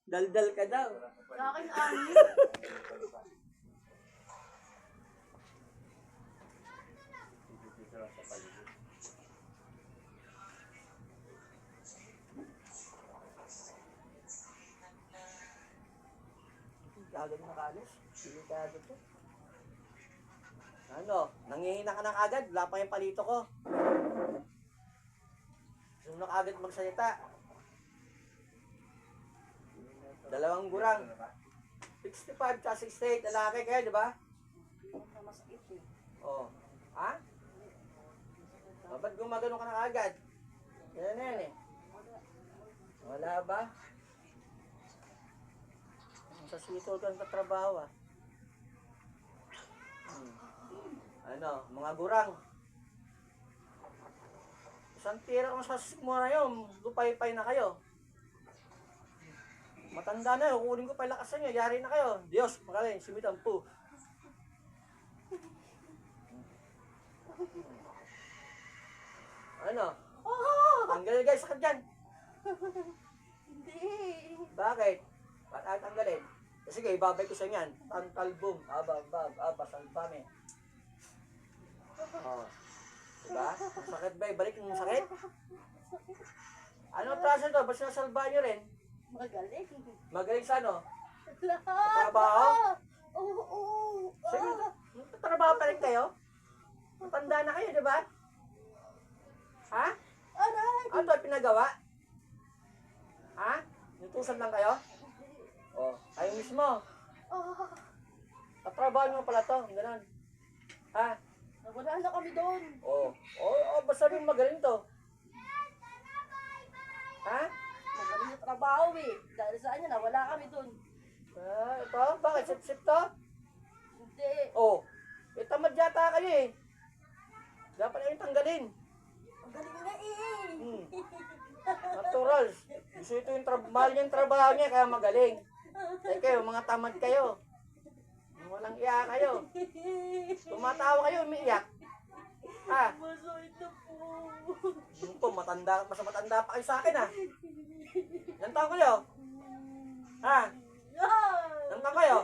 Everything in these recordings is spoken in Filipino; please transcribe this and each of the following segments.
Daldal ka daw. Sa akin, anim. Kagad na kalis. Sige kagad to. Ano? Nangihina ka na kagad. Wala pa yung palito ko. Gusto mo na kagad magsalita. Dalawang gurang. 65 ka 68. Lalaki kayo, di ba? Masakit eh. Oo. Ha? Ba't gumagano ka na kagad? Yan na yan eh. Wala ba? Sa sitol ka nagtatrabaho ah. Ano, mga gurang. Isang tira kung sa sigmura yun, lupay-pay na kayo. Matanda na yun, kukunin ko pa yung lakas nyo, yari na kayo. Diyos, magaling, simitan po. Ano? Tanggalin guys, sakit dyan. Hindi. Bakit? Ba't ay tanggalin? Sige, ibabay ko sa inyan. Tantalbum, salbame. Oh. Diba? Sakit ba? Balik yung sakit? Ano traso to? Ba't sinasalba nyo rin? Magaling. Magaling sa ano? Lahat. Trabaho? Oo. Sige, trabaho pa rin kayo? Matanda na kayo, di ba? Ha? Aray. Ano ito pinagawa? Ha? Nutusan lang kayo? Oh, kayo mismo. Katrabaho nyo pala to, gano'n. Ha? Wala na kami doon. Basta rin magaling to. Ha? Magaling na trabaho eh. Dahil saan niya, nawala kami doon. Ito? Bakit? Sip-sip to? Hindi. Tamad yata kayo eh. Dapat ayun tanggalin. Magaling na eh. Natural. Gusto ito yung mahal niya yung trabaho niya, kaya magaling. Eh kayo, mga tamad kayo. Walang iya kayo. Tumatawa kayo, umiiyak. Ha? Masakit na po. Yung po, mas matanda pa kayo sa akin ha. Ilan taon kayo? Ha? Ilan taon kayo?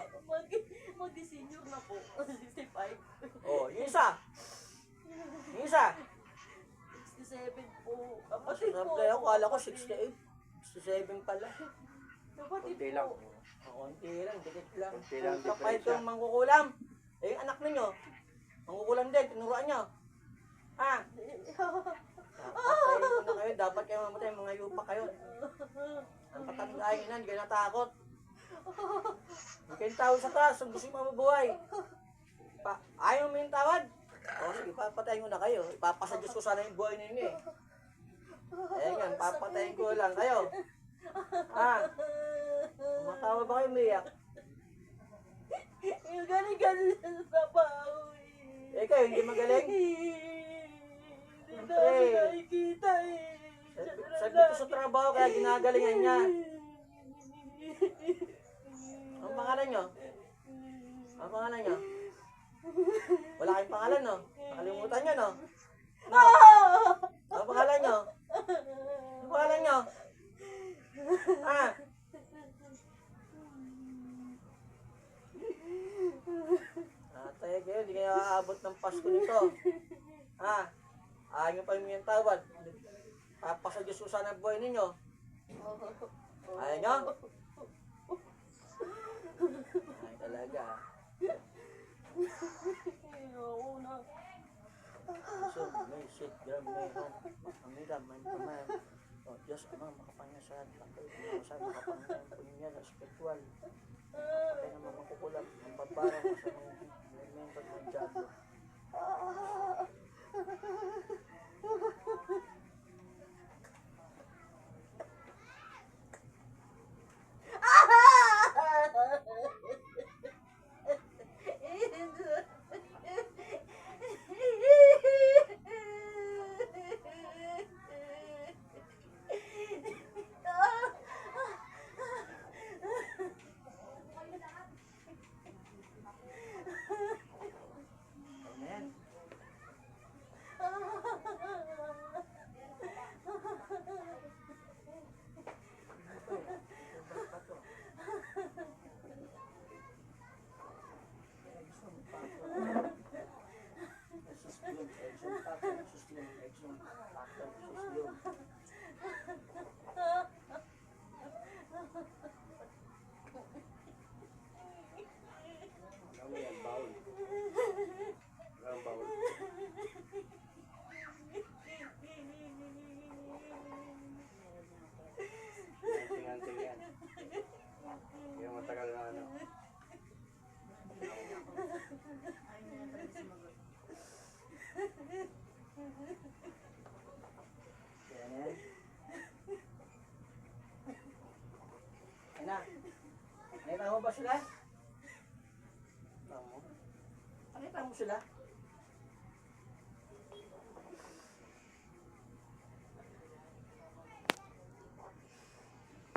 Mag-senior na po. 65. Yung isa. Yung isa. 67 po. Kasi kaya ko, kala ko 68. 67 pala. Kapatid Konti po. lang. Konti lang, dikit lang. Konti lang, Kapay diferensya. itong mangkukulam. Yung anak ninyo, mangkukulam din, tinuruan nyo. Ha? Patayin ko na kayo, dapat kayo mamatay, mga yupa kayo. Ang katandaan nyo na, hindi kayo natakot. Hindi kayong tawad sa taas, kung gusto nyo mabubuhay. Ayaw mo yung tawad? Sige, papatayin ko na kayo. Ipapasa Diyos ko sana yung buhay ninyo eh. Yan, papatayin ko lang kayo. Ha? Matawa ba kayo, umiyak? Yung galing-galing sa trabaho eh. Kayo, hindi magaling? Hindi namin nakikita eh. Sabi ko sa trabaho, kaya ginagalingan niya. Ang pangalan nyo? Ang pangalan nyo? Wala kayong pangalan, no? Nakalimutan nyo, no? No? Ang pangalan nyo? Ang pangalan nyo? Tayo kayo, hindi kayo aabot ng Pasko nito. Ayaw nyo pa yung tawad. Papasa Diyos ko sana ang buhay ninyo. Ayaw nyo? Ay, talaga. Oo na. So, may sit, gram, may home. Panghiram, may pamayan. Diyos, Amang, makapanyasan. Makapanyasan, makapanyasan po niya na spiritual. Patay naman makukulam. Ang babarang sa mga mental ng diyado. ba sila? Tama. Nakita mo sila?